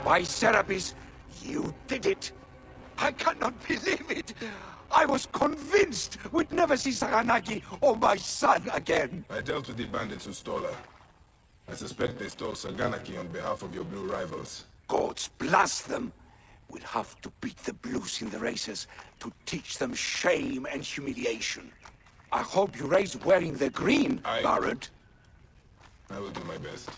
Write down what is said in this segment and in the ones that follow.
By Serapis, you did it! I cannot believe it! I was convinced we'd never see Saganagi or my son again! I dealt with the bandits who stole her. I suspect they stole Saganaki on behalf of your blue rivals. Gods bless them! We'll have to beat the blues in the races to teach them shame and humiliation. I hope you raise wearing the green, Baron. I will do my best.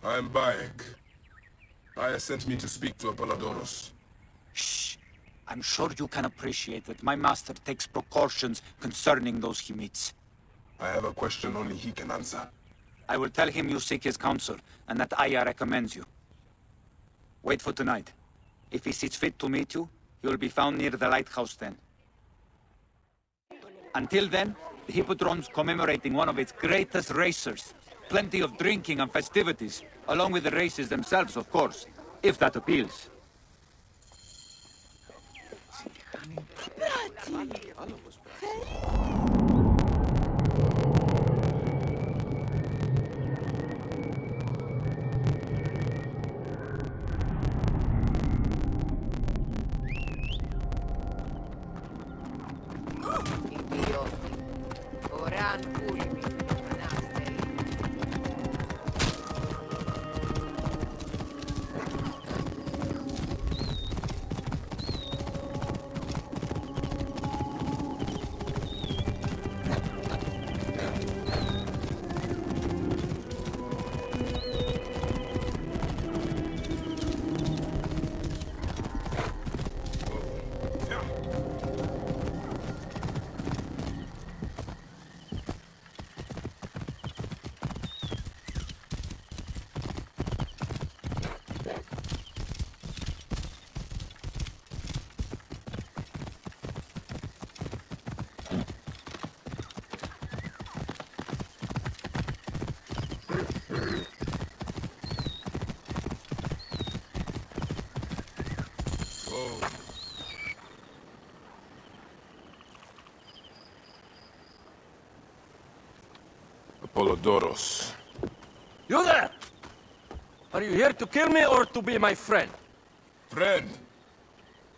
I'm Bayek. Aya sent me to speak to Apollodorus. Shh! I'm sure you can appreciate that my master takes precautions concerning those he meets. I have a question only he can answer. I will tell him you seek his counsel, and that Aya recommends you. Wait for tonight. If he sees fit to meet you, he will be found near the lighthouse then. Until then, the Hippodrome's commemorating one of its greatest racers. Plenty of drinking and festivities, along with the races themselves, of course, if that appeals. Apollodorus. You there! Are you here to kill me or to be my friend? Friend!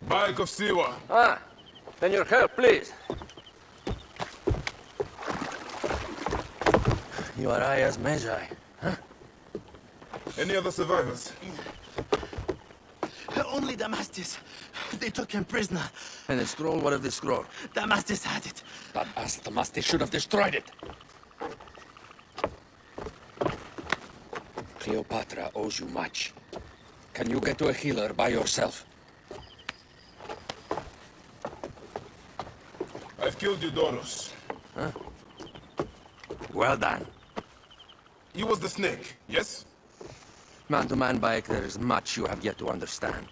Bayek of Siwa. Ah, then your help, please. You are Aya's Magi, huh? Any other survivors? Only Damastis. They took him prisoner. And the scroll, what of the scroll? Damastis had it. But us, Damastis should have destroyed it. Cleopatra owes you much. Can you get to a healer by yourself? I've killed Eudorus. Huh? Well done. He was the snake, yes? Man to man, Bayek, there is much you have yet to understand.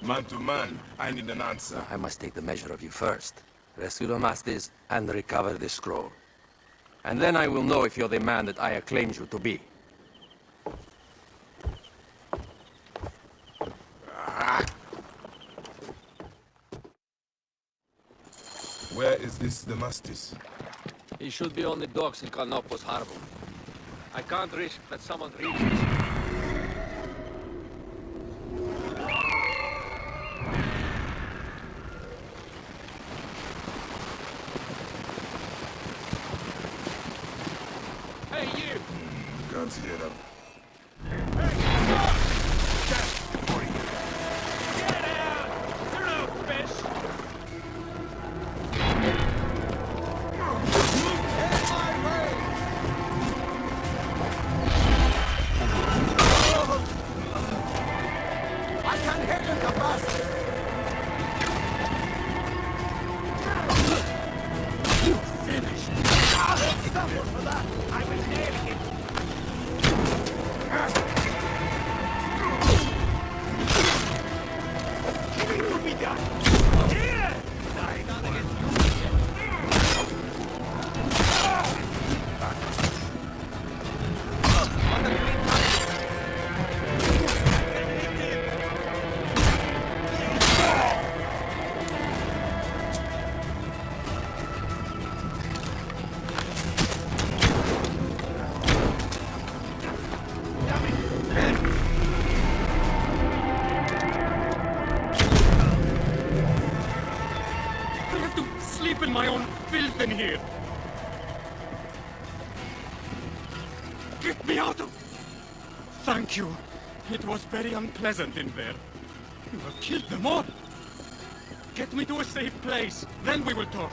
Man to man, I need an answer. I must take the measure of you first. Rescue Damastis and recover the scroll. And then I will know if you're the man that Aya claims you to be. Where is this Damastis? He should be on the docks in Canopus Harbor. I can't risk that someone reaches. Hey, you! Can't hear them. In my own filth in here. Get me out of... Thank you. It was very unpleasant in there. You have killed them all. Get me to a safe place. Then we will talk.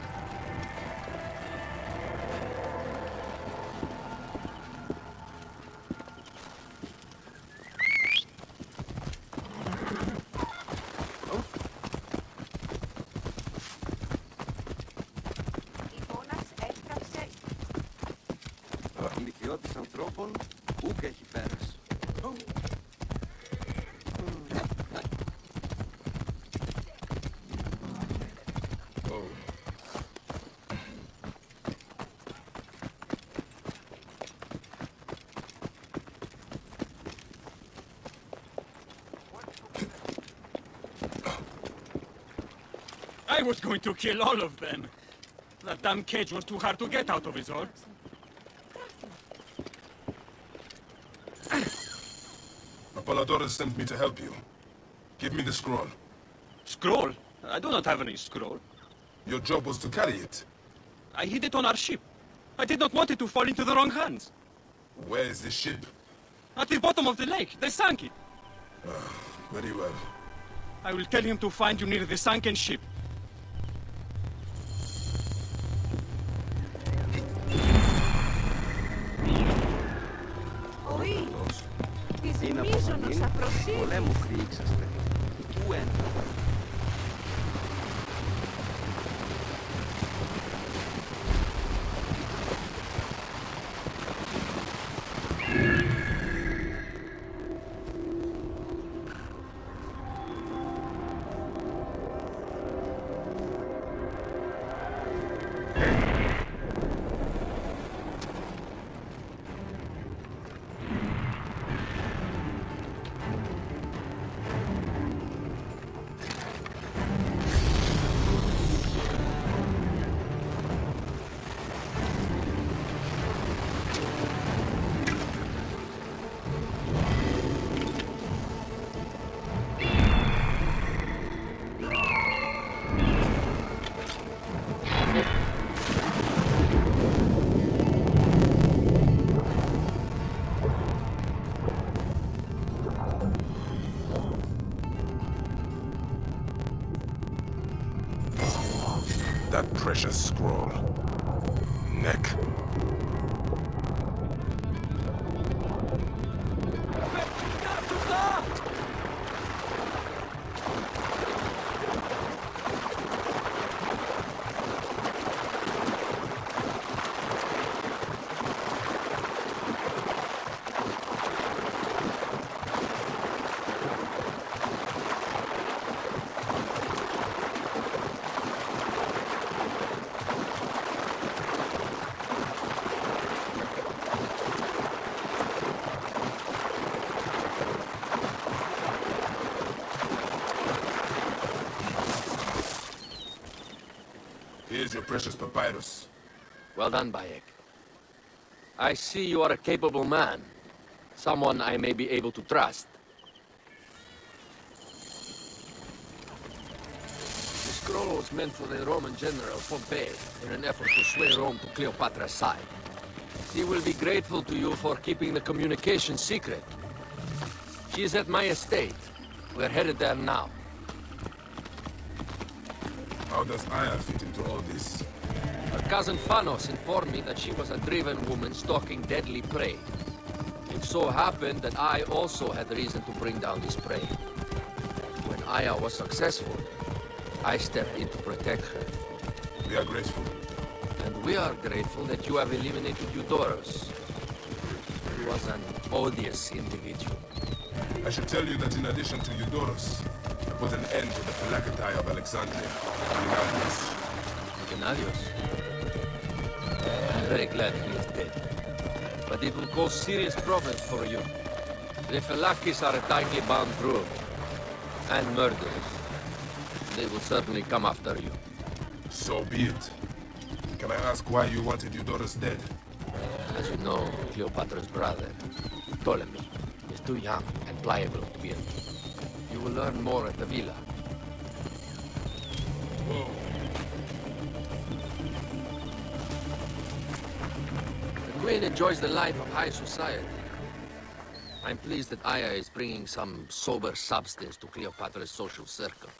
Ηλικιώτης ανθρώπων, ούκ έχει πέρας. I was going to kill all of them. That damn cage was too hard to get out of, is all. Apollodorus sent me to help you. Give me the scroll. Scroll? I do not have any scroll. Your job was to carry it. I hid it on our ship. I did not want it to fall into the wrong hands. Where is the ship? At the bottom of the lake. They sank it. Very well. I will tell him to find you near the sunken ship. Είναι από φωνή, πολέμου χρήξαστε. Πού έντε. That precious scroll. Neck. Here's your precious papyrus. Well done, Bayek. I see you are a capable man. Someone I may be able to trust. The scroll was meant for the Roman general Pompey in an effort to sway Rome to Cleopatra's side. She will be grateful to you for keeping the communication secret. She is at my estate. We're headed there now. How does Aya fit into all this? Her cousin Phanos informed me that she was a driven woman stalking deadly prey. It so happened that I also had reason to bring down this prey. When Aya was successful, I stepped in to protect her. We are grateful. And we are grateful that you have eliminated Eudoros. He was an odious individual. I should tell you that in addition to Eudoros, I put an end to the Phylactery of Alexandria. Gennadios. I'm very glad he is dead. But it will cause serious problems for you. The Phylakis are a tightly bound group. And murderers. They will certainly come after you. So be it. Can I ask why you wanted Eudoros dead? As you know, Cleopatra's brother, Ptolemy, is too young and pliable to be a king. You will learn more at the villa. Whoa. The Queen enjoys the life of high society. I'm pleased that Aya is bringing some sober substance to Cleopatra's social circle.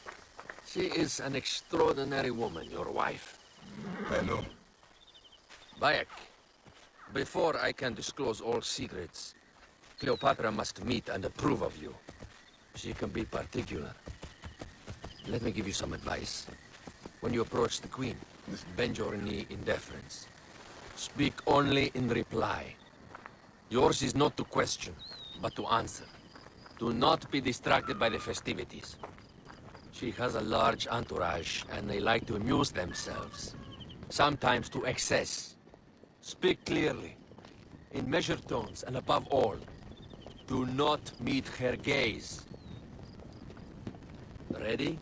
She is an extraordinary woman, your wife. I know. Bayek, before I can disclose all secrets, Cleopatra must meet and approve of you. She can be particular. Let me give you some advice. When you approach the Queen, bend your knee in deference. Speak only in reply. Yours is not to question, but to answer. Do not be distracted by the festivities. She has a large entourage, and they like to amuse themselves. Sometimes to excess. Speak clearly, in measured tones, and above all, do not meet her gaze. Ready?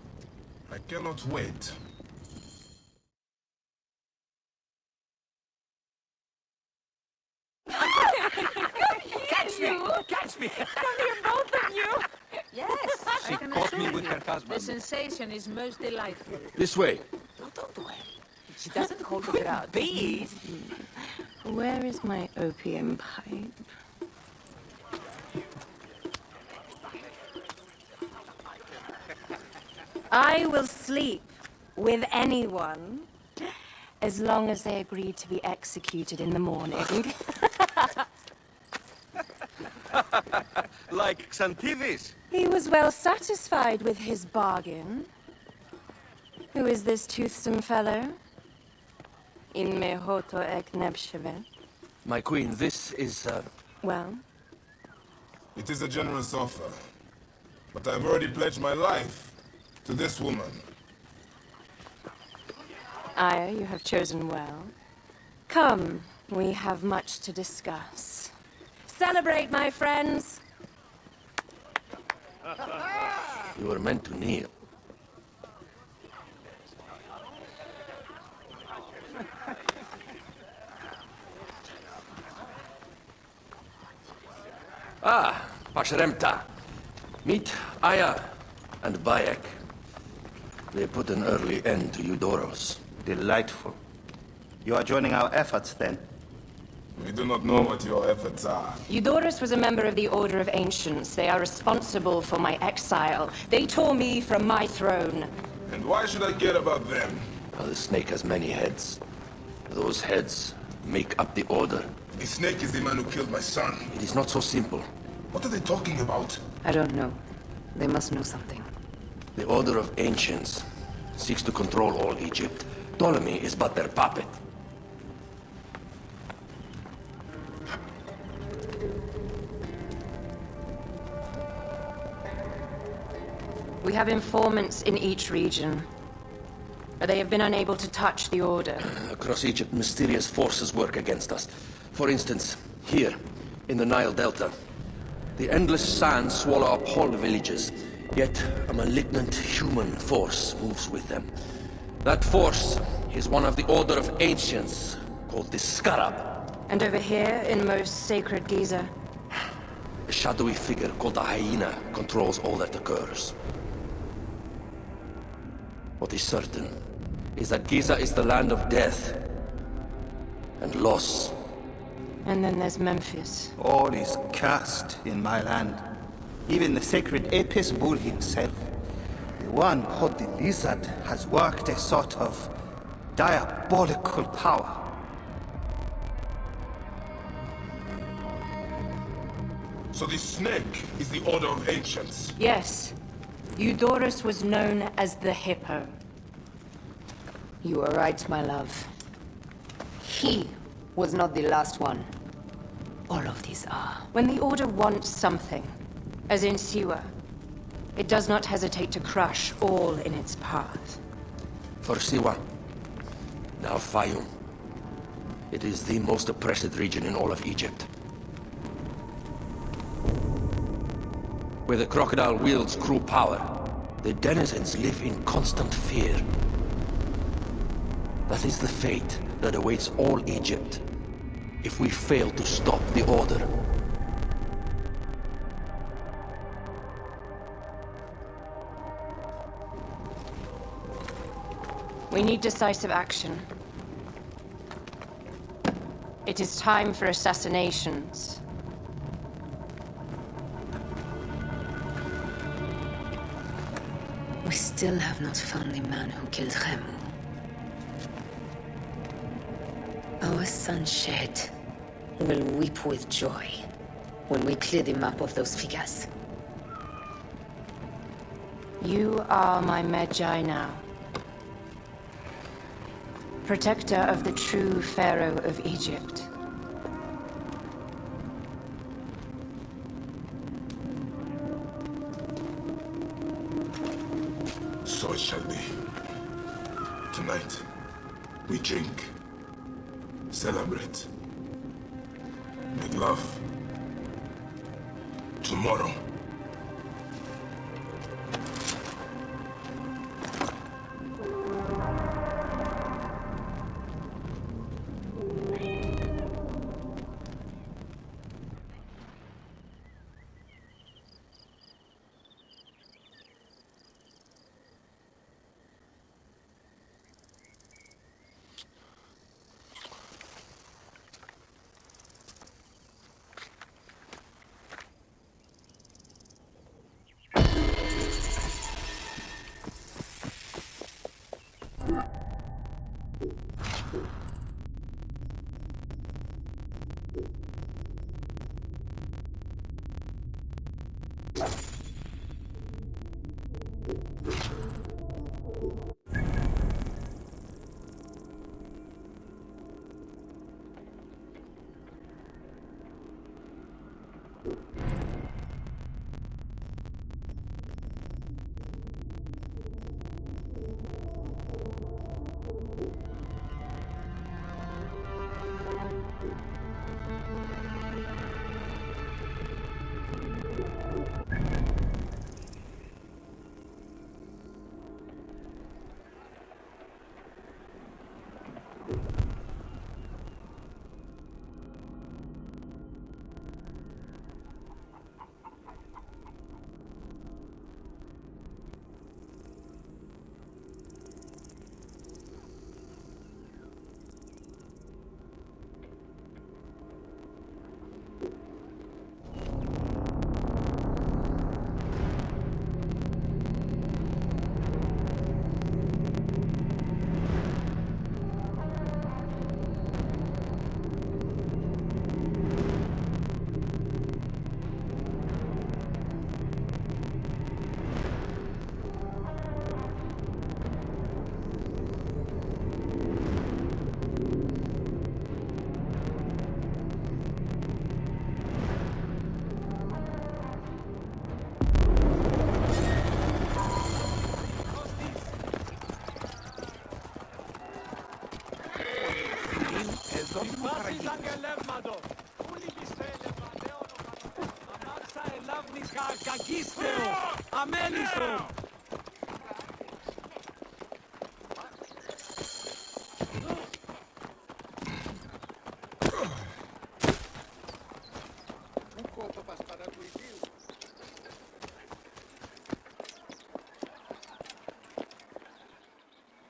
I cannot wait. Catch me! Catch me! Come here, both of you! Yes, She I can caught me assure with you. her husband. The sensation is most delightful. This way. No, don't do it. She doesn't hold the crowd. Bees? Where is my opium pipe? I will sleep with anyone as long as they agree to be executed in the morning. Like Xantivis? He was well satisfied with his bargain. Who is this toothsome fellow? In mehoto ek nebshevet. My queen, this is, Well, It is a generous offer. But I've already pledged my life to this woman. Aya, you have chosen well. Come, we have much to discuss. Celebrate, my friends! you were meant to kneel. Ah, Pashremta. Meet Aya and Bayek. They put an early end to Eudoros. Delightful. You are joining our efforts, then? We do not know what your efforts are. Eudoros was a member of the Order of Ancients. They are responsible for my exile. They tore me from my throne. And why should I care about them? Now, the snake has many heads. Those heads make up the Order. The snake is the man who killed my son. It is not so simple. What are they talking about? I don't know. They must know something. The Order of Ancients seeks to control all Egypt. Ptolemy is but their puppet. We have informants in each region. They have been unable to touch the Order. Across Egypt, mysterious forces work against us. For instance, here, in the Nile Delta, the endless sands swallow up whole villages, yet a malignant human force moves with them. That force is one of the Order of Ancients, called the Scarab. And over here, in most sacred Giza, A shadowy figure called the Hyena controls all that occurs. What is certain is that Giza is the land of death and loss. and then there's Memphis. All is cursed in my land. Even the sacred Apis bull himself. The one called the Lizard has worked a sort of diabolical power. So the snake is the order of ancients. Yes, Eudorus was known as the Hippo. You are right, my love. He was not the last one. All of these are. When the Order wants something, as in Siwa, it does not hesitate to crush all in its path. For Siwa, now Fayum. It is the most oppressed region in all of Egypt. Where the crocodile wields cruel power, the denizens live in constant fear. That is the fate that awaits all Egypt if we fail to stop the Order. We need decisive action. It is time for assassinations. We still have not found the man who killed Remu. Our son Shed will weep with joy when we clear the map of those figures. You are my Magi now. Protector of the true Pharaoh of Egypt. So it shall be. Tonight, we drink, celebrate, make love. Tomorrow,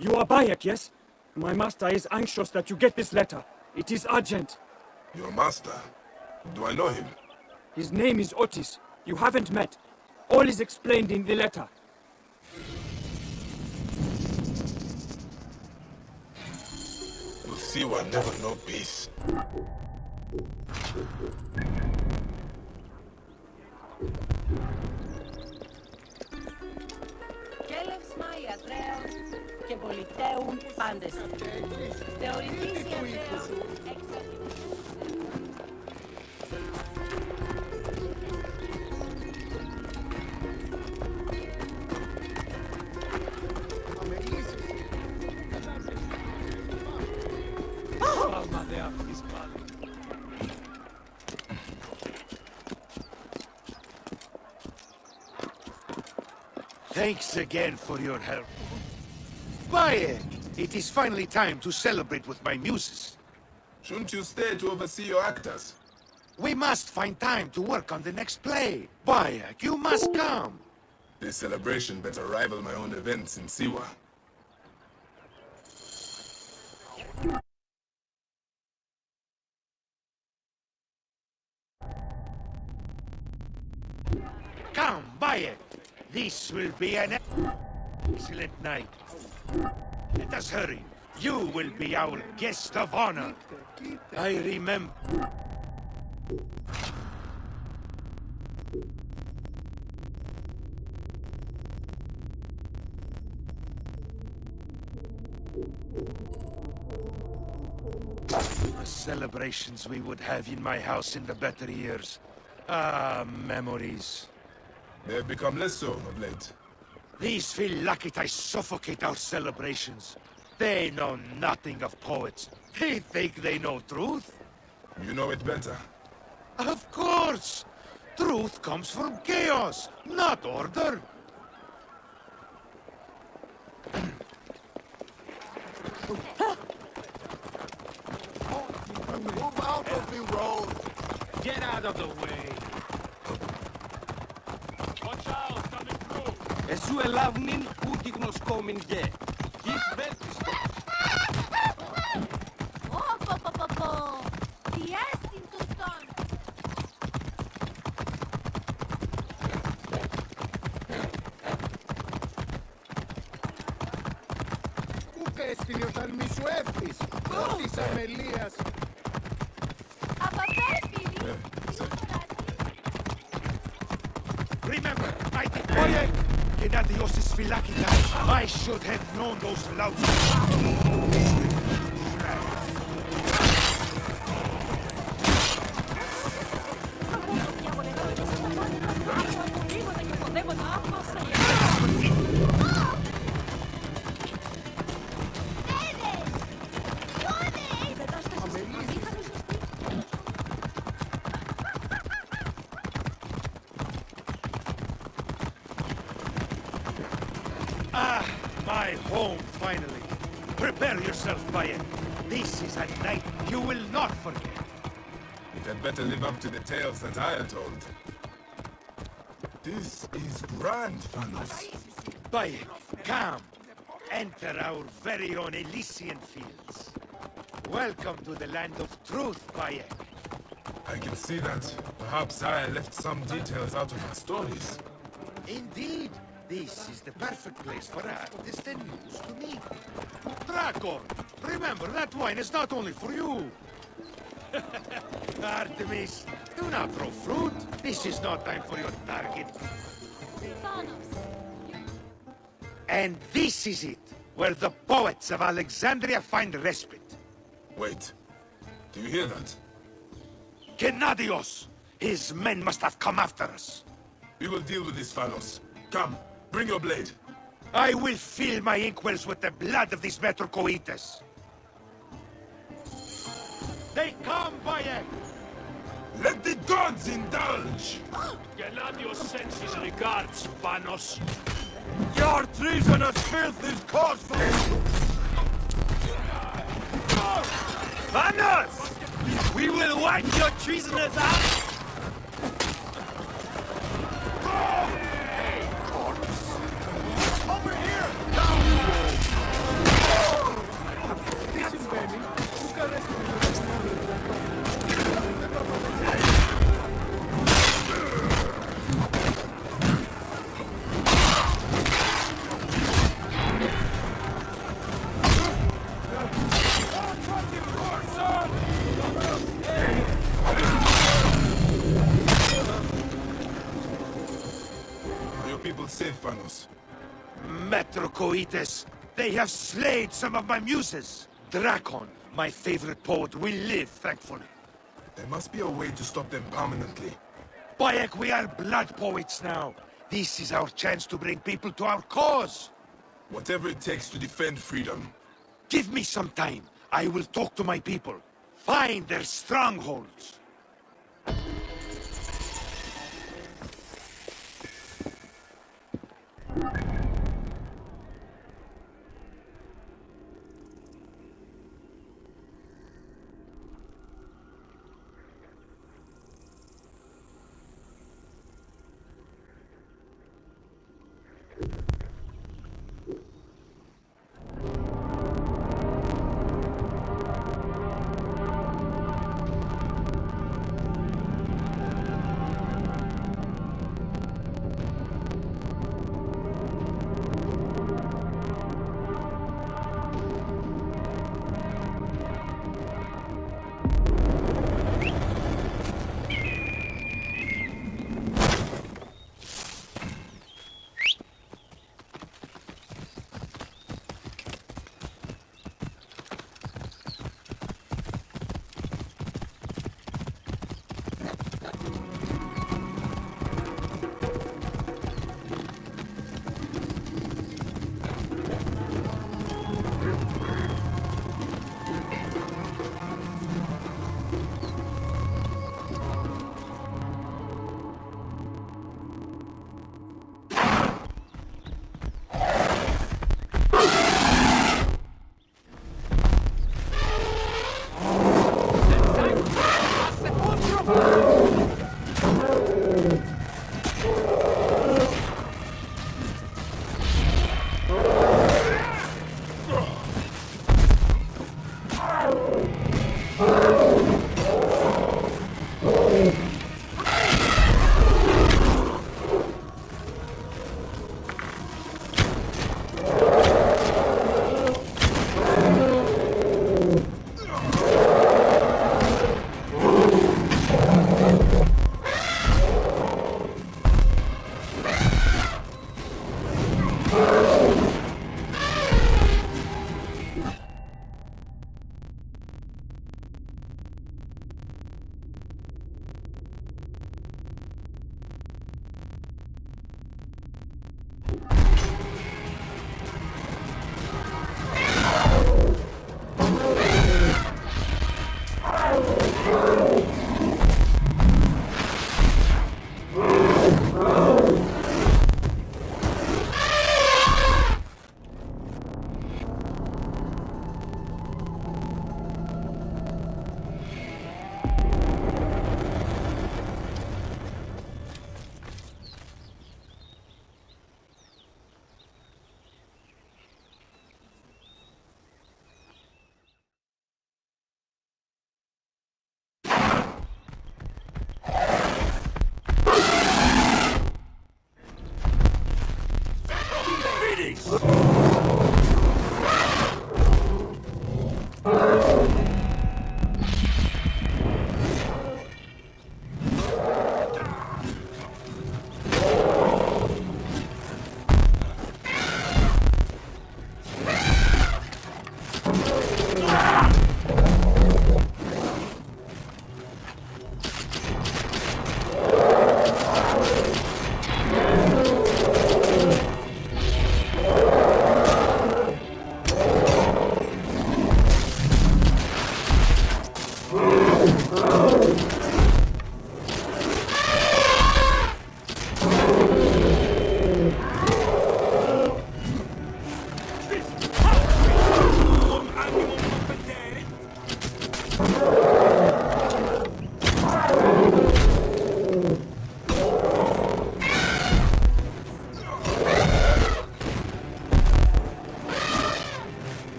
You are Bayek, yes? My master is anxious that you get this letter. It is urgent. Your master? Do I know him? His name is Otis. You haven't met. All is explained in the letter. We'll see one never know peace. Κέλευσμα ιατρέων και πολιτέουν πάντες. Θεωρητής ιατρέων Thanks again for your help. Bayek, it is finally time to celebrate with my muses. Shouldn't you stay to oversee your actors? We must find time to work on the next play. Bayek, you must come. This celebration better rival my own events in Siwa. Come, Bayek. This will be an excellent night. Let us hurry. You will be our guest of honor. I remember. The celebrations we would have in my house in the better years. Ah, memories. They have become less so of late. These Philakites suffocate our celebrations. They know nothing of poets. They think they know truth. You know it better. Of course! Truth comes from chaos, not order. Move out of the road! Get out of the way. Watch out, coming through. Εσού ελάβνην ούτι γνωσκόμην γε. Γης βέλτιστος. Τι έστειν τούτον. Ούτε έστειλε όταν μη σου εύθεις. Πρώτης αμελίας. Remember, I declare, Gennadios' Philakites. I should have known those louts. My home, finally. Prepare yourself, Bayek. This is a night you will not forget. It had better live up to the tales that I had told. This is grand, Thanos. Bayek, come. Enter our very own Elysian fields. Welcome to the land of truth, Bayek. I can see that. Perhaps I left some details out of our stories. Indeed. This is the perfect place for artists and muse to meet. Draco, remember that wine is not only for you. Artemis, do not throw fruit. This is not time for your target. And this is it, where the poets of Alexandria find respite. Wait, do you hear that? Gennadios! His men must have come after us. We will deal with this, Thanos. Come, bring your blade. I will fill my inkwells with the blood of these Metrocoites. They come, Bayek! Let the gods indulge! Gennadios sends his regards, Panos. Your treasonous filth is cause for... Vanos! We will wipe your treasoners out! Over here! Stefanos. Metrocoitus, they have slayed some of my muses. Drakon, my favorite poet, will live, thankfully. There must be a way to stop them permanently. Bayek, we are blood poets now. This is our chance to bring people to our cause. Whatever it takes to defend freedom. Give me some time. I will talk to my people. Find their strongholds.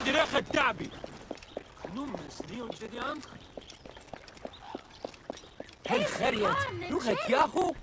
ترى خدابي نوم سنيون جدي عنك هل خريت لغة ياهو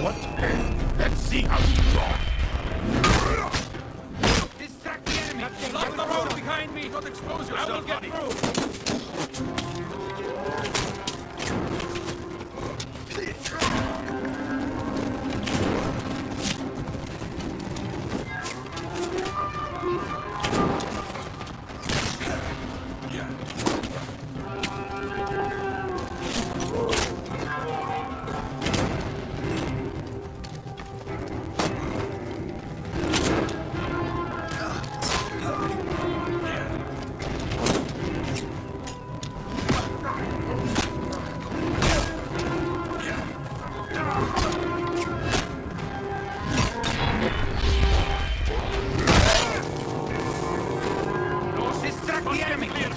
What? Let's see how you draw. Distract the enemy! Block the road behind me! Don't expose yourself! I will get through!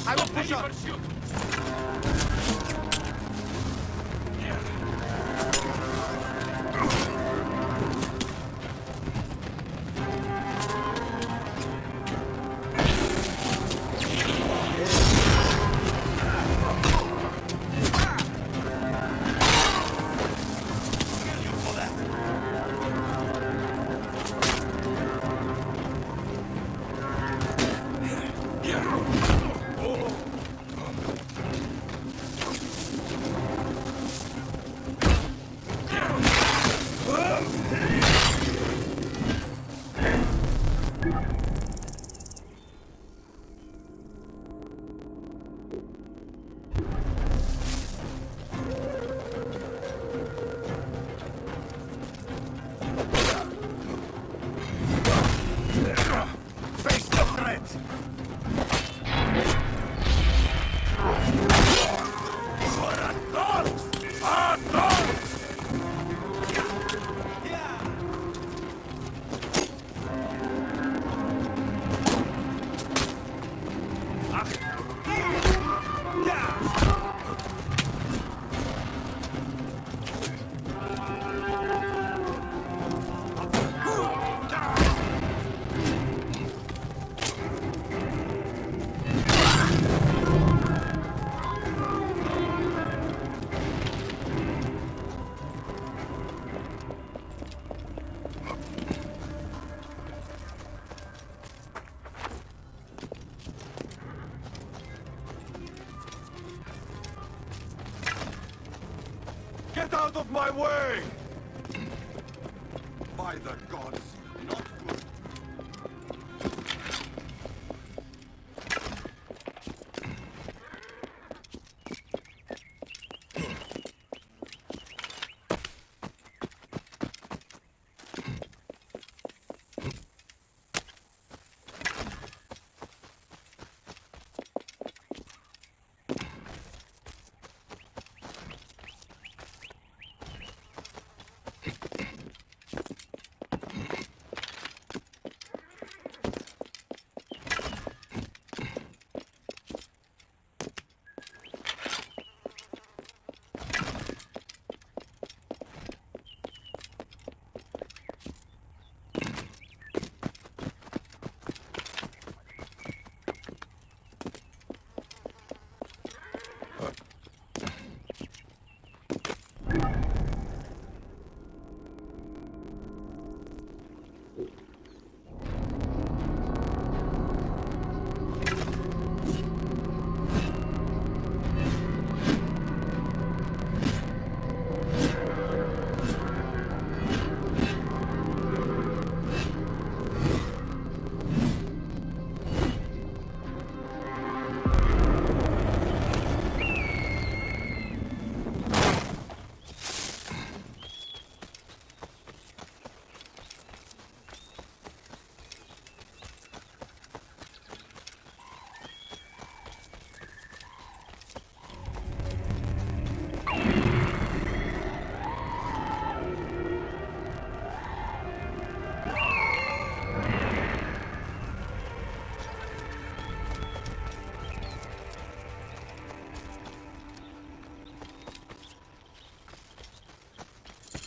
I will push on. Get out of my way! By the gods, not good.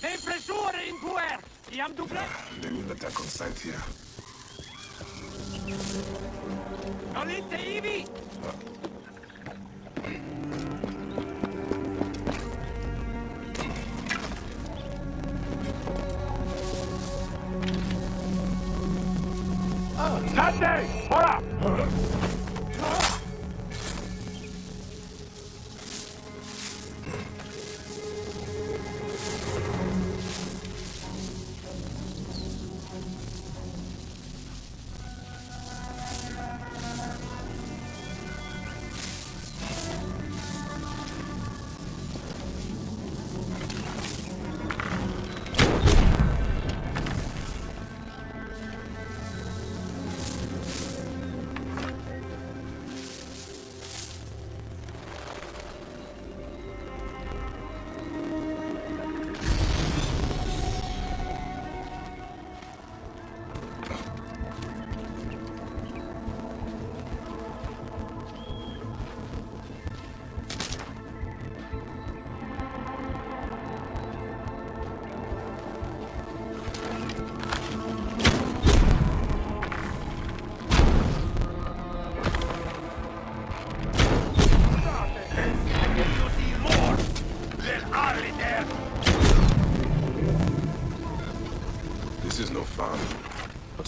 Impressore in puer! Iam duble? They will attack on sight here. Olite ivi! Scate! Ora!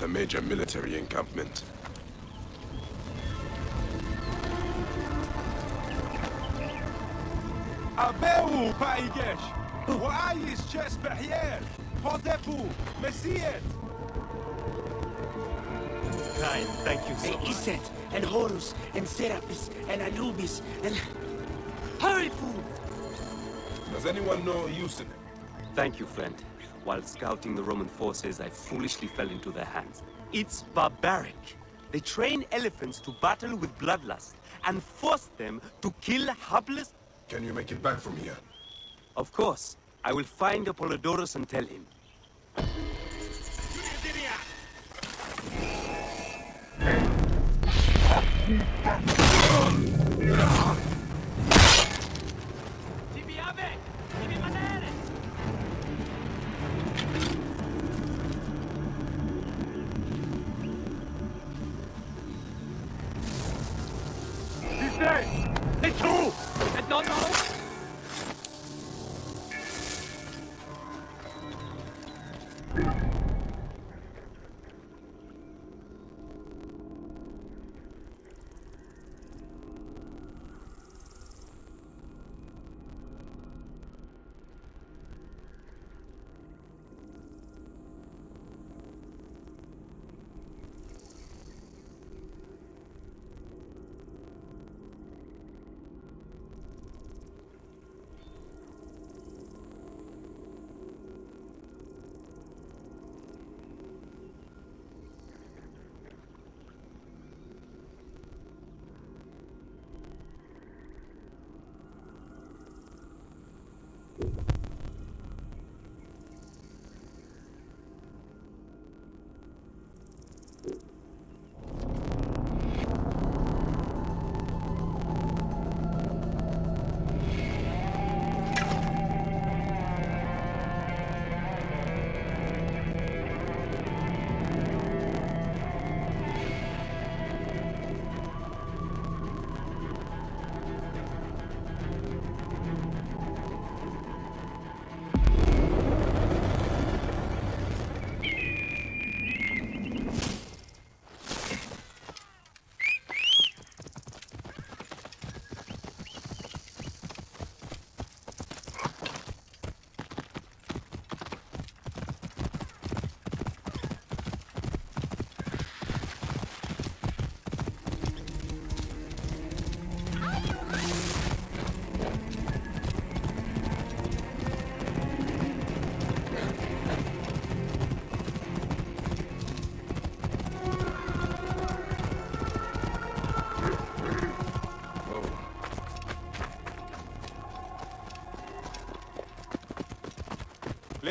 a major military encampment. أبيو بايجيش وعايش جيش بحيال هودبو مسيت. Ryan, thank you so much. Iset, and Horus, and Serapis, and Anubis, and... Hurry, fool! Does anyone know Houston? Thank you, friend. While scouting the Roman forces, I foolishly fell into their hands. It's barbaric. They train elephants to battle with bloodlust and force them to kill hapless... Can you make it back from here? Of course. I will find Apollodorus and tell him.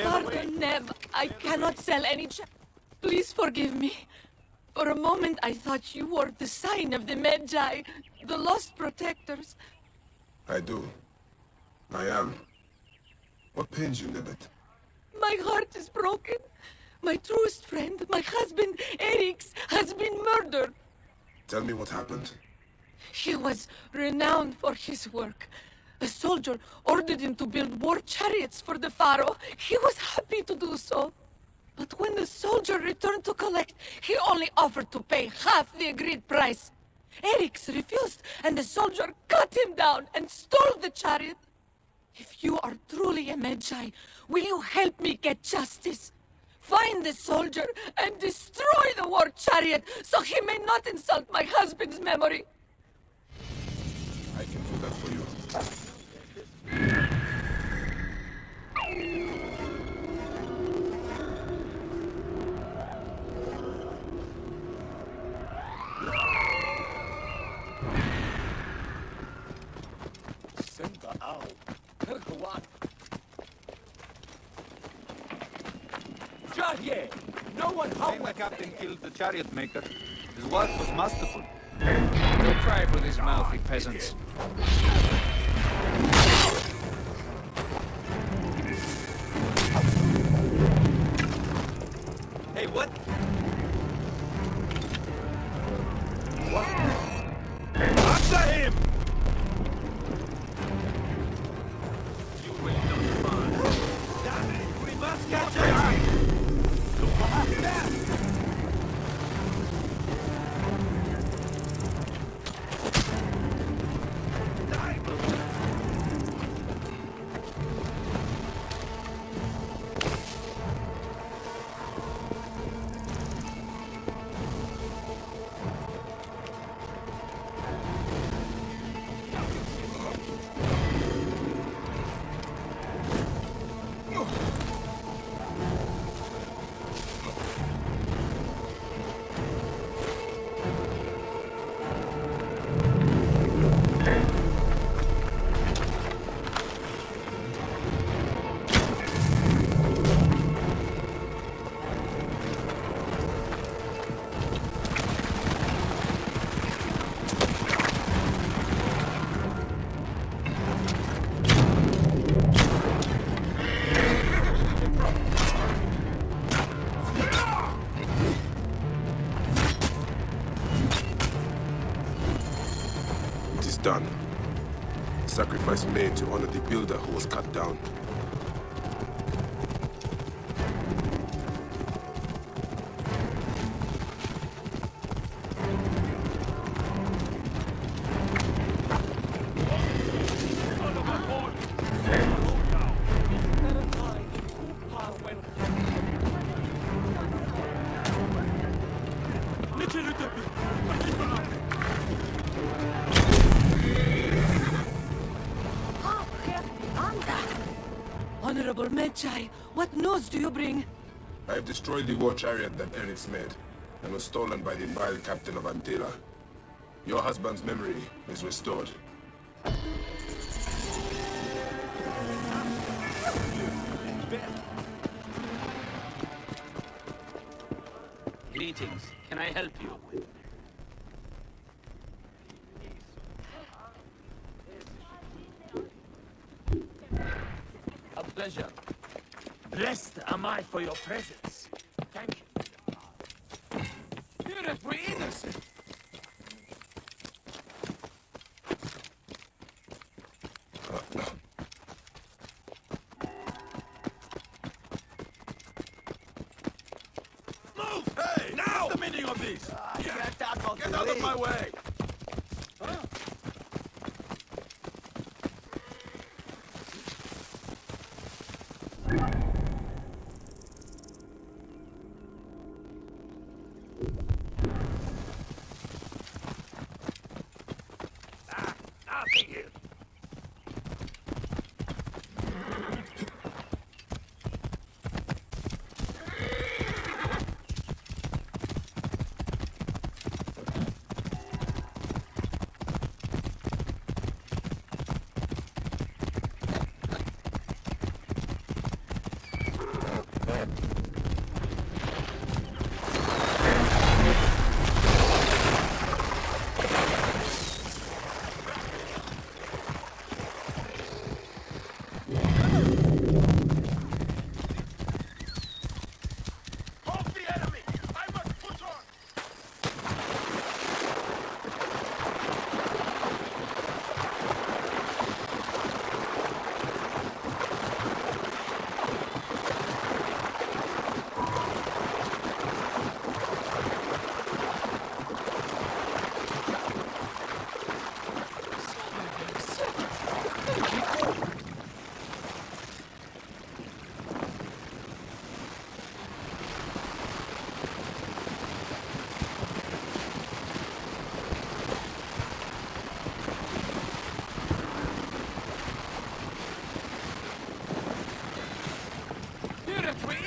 Pardon, Neb. I cannot sell any Please forgive me. For a moment, I thought you were the sign of the Magi, the lost protectors. I do. I am. What pains you, Libet? My heart is broken. My truest friend, my husband, Erix, has been murdered. Tell me what happened. He was renowned for his work. A soldier ordered him to build war chariots for the pharaoh. He was happy to do so. But when the soldier returned to collect, he only offered to pay half the agreed price. Erix refused, and the soldier cut him down and stole the chariot. If you are truly a Magi, will you help me get justice? Find the soldier and destroy the war chariot so he may not insult my husband's memory. I can do that for you. No one the captain killed the chariot maker. His work was masterful. Don't cry with his mouthy peasants. Hey, what? After him! You will not find. We must catch him! done. Sacrifice made to honor the builder who was cut down. Honorable Medjay, what news do you bring? I have destroyed the war chariot that Eris made, and was stolen by the vile captain of Antela. Your husband's memory is restored. Greetings. Can I help you? A pleasure. Blessed am I for your presence. Thank you. You're innocent. Move! Hey! Now! What's the meaning of this? Get out of my way! Nothing here.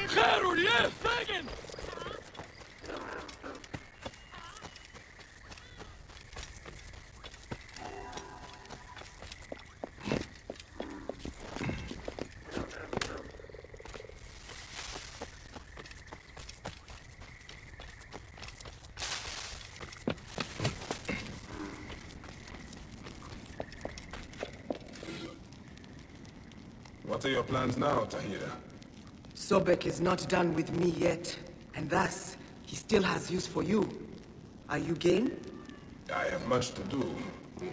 Carol, yes, Fagan! What are your plans now, Tahira? Sobek is not done with me yet, and thus, he still has use for you. Are you game? I have much to do.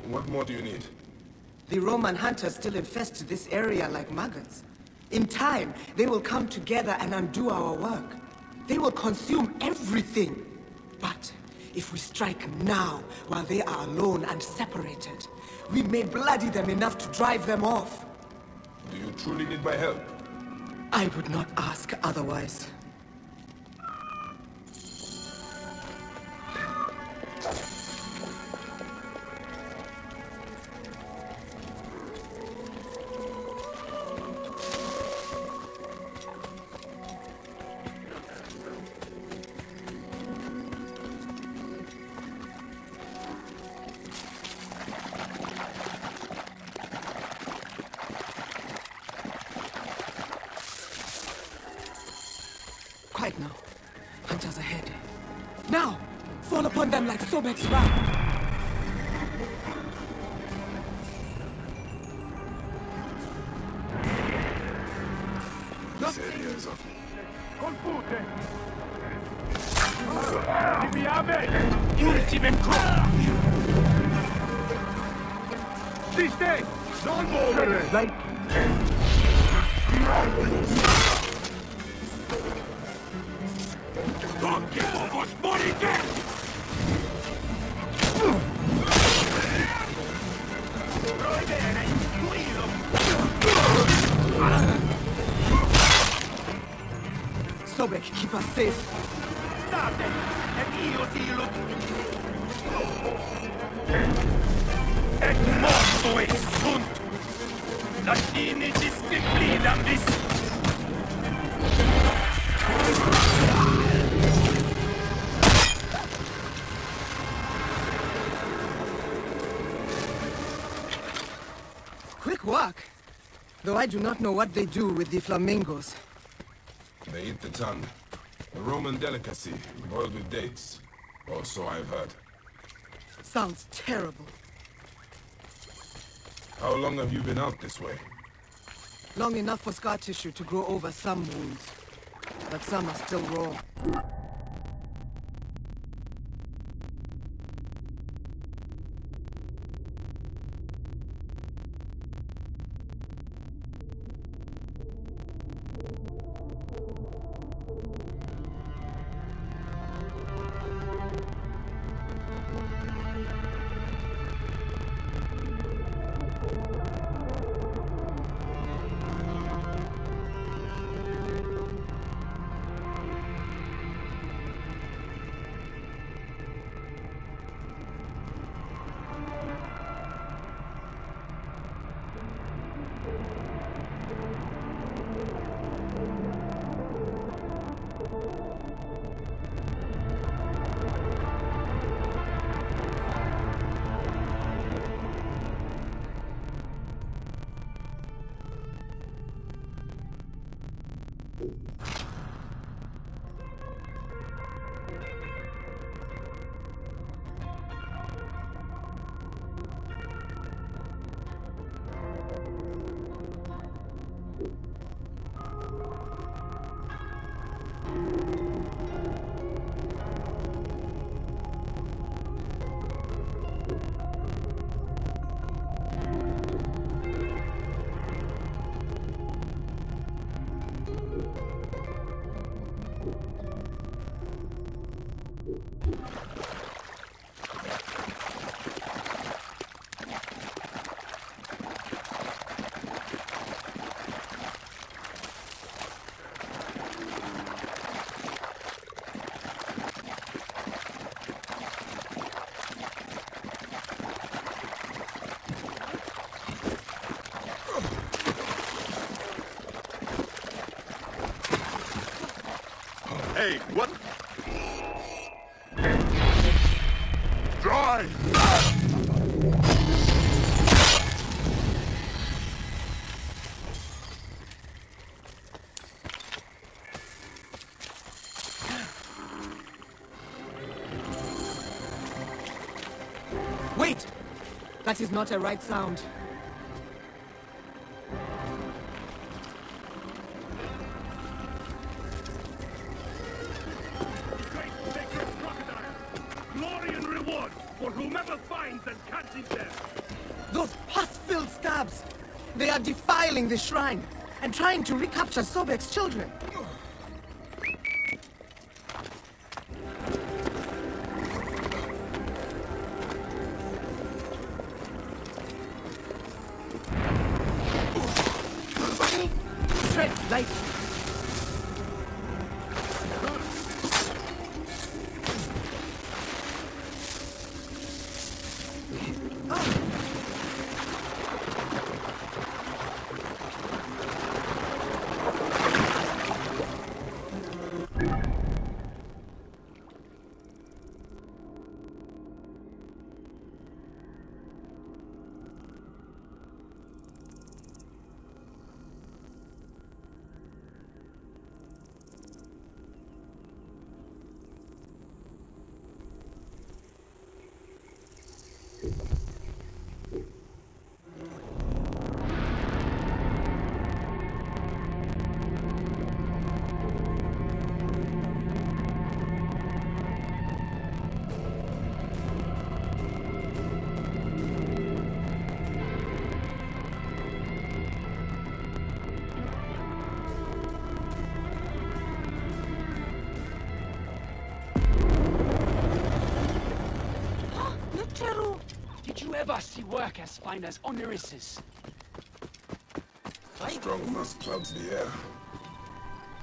What more do you need? The Roman hunters still infest this area like maggots. In time, they will come together and undo our work. They will consume everything. But if we strike now, while they are alone and separated, we may bloody them enough to drive them off. Do you truly need my help? I would not ask otherwise. Quiet now. Hunters ahead. Now! Fall upon them like Sobek's wrath! This area is off. Ultimate This day! Don't over it! Like... Don't give us money again! Sobek, keep us safe. State! E io ti lo... Et morto e sunt! Lasciami ci scrivida bis! Quick walk. Though I do not know what they do with the flamingos. They eat the tongue. A Roman delicacy, boiled with dates. Or so I've heard. Sounds terrible. How long have you been out this way? Long enough for scar tissue to grow over some wounds. But some are still raw. Hey, what? Drive! Wait! That is not a right sound. Glory and reward for whomever finds and catches them! Those pus-filled stabs! They are defiling the shrine and trying to recapture Sobek's children. Tread lightly. Did you ever see work as fine as Oneris's? Strong musk clouds the air.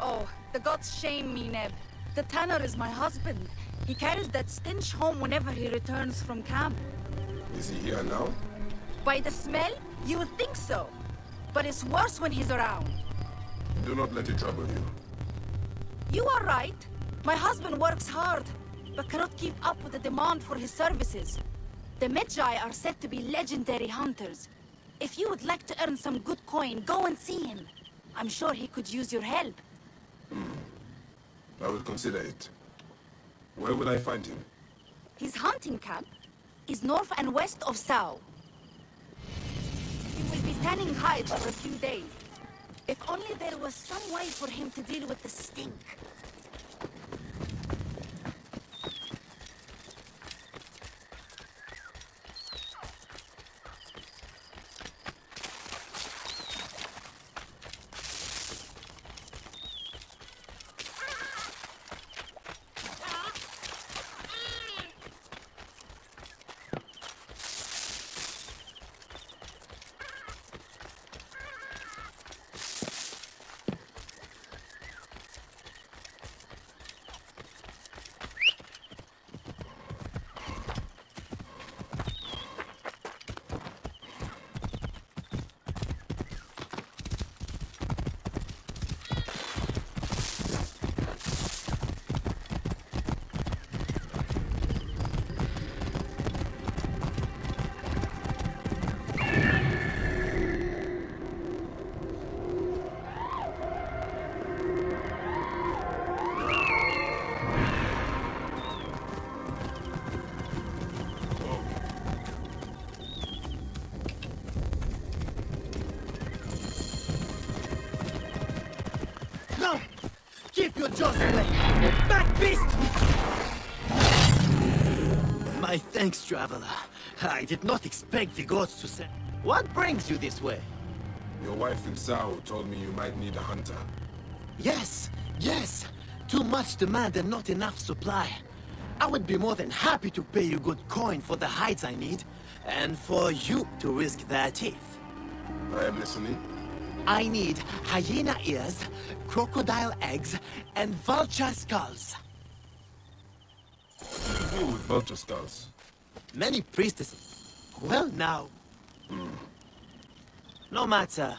Oh, the gods shame me, Neb. The tanner is my husband. He carries that stench home whenever he returns from camp. Is he here now? By the smell, you would think so. But it's worse when he's around. Do not let it trouble you. You are right. My husband works hard, but cannot keep up with the demand for his services. The Medjay are said to be legendary hunters. If you would like to earn some good coin, go and see him. I'm sure he could use your help. I will consider it. Where would I find him? His hunting camp is north and west of Sao. He will be tanning hides for a few days. If only there was some way for him to deal with the stink. Keep your jaws away! Back, beast! My thanks, traveler. I did not expect the gods to send... What brings you this way? Your wife in Sao told me you might need a hunter. Yes, yes! Too much demand and not enough supply. I would be more than happy to pay you good coin for the hides I need, and for you to risk their teeth. I am listening. I need hyena ears, crocodile eggs, and vulture skulls. What do you do with vulture skulls? Many priestesses. Well, now. No matter.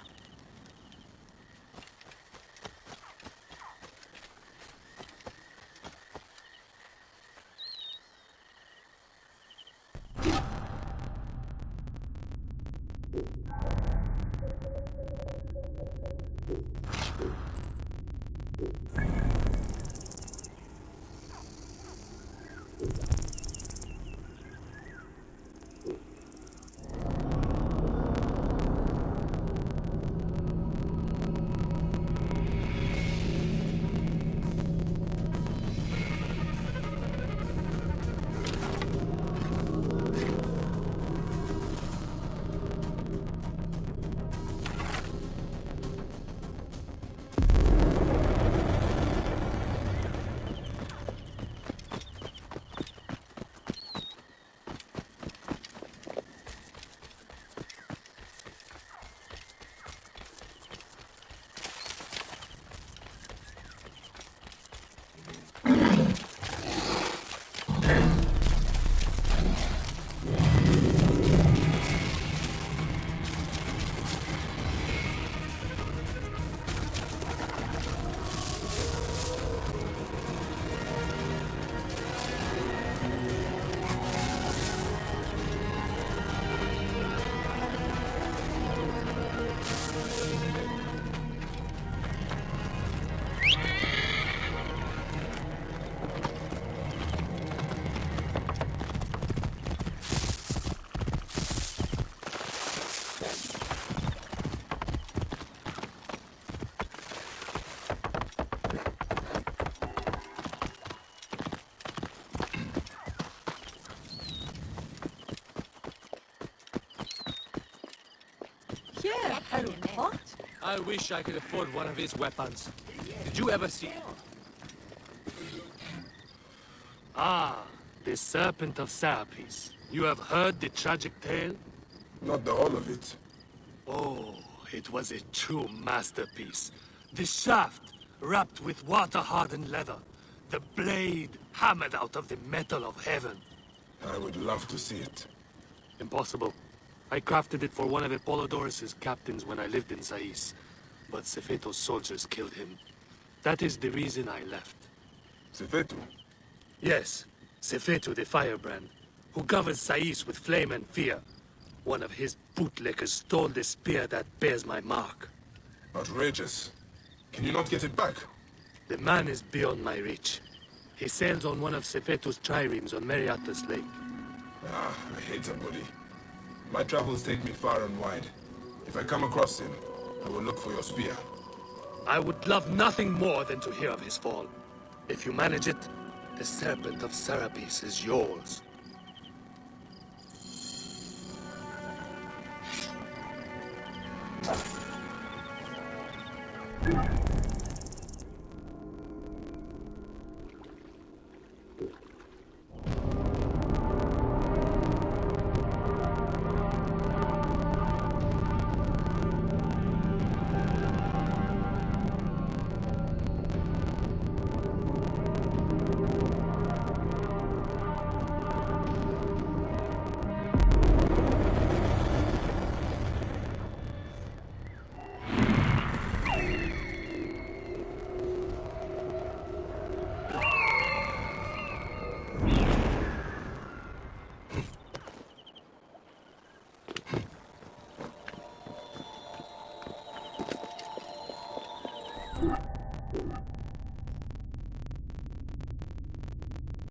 Yeah, what? I wish I could afford one of his weapons. Did you ever see... Ah, the Serpent of Serapis. You have heard the tragic tale? Not the whole of it. Oh, it was a true masterpiece. The shaft wrapped with water-hardened leather. The blade hammered out of the metal of heaven. I would love to see it. Impossible. I crafted it for one of Apollodorus' captains when I lived in Sais. But Sefeto's soldiers killed him. That is the reason I left. Sefeto? Yes, Sefeto the Firebrand, who governs Sais with flame and fear. One of his bootlickers stole the spear that bears my mark. Outrageous. Can you not get it back? The man is beyond my reach. He sails on one of Sefeto's triremes on Meriatus Lake. Ah, I hate that buddy. My travels take me far and wide. If I come across him, I will look for your spear. I would love nothing more than to hear of his fall. If you manage it, the Serpent of Serapis is yours.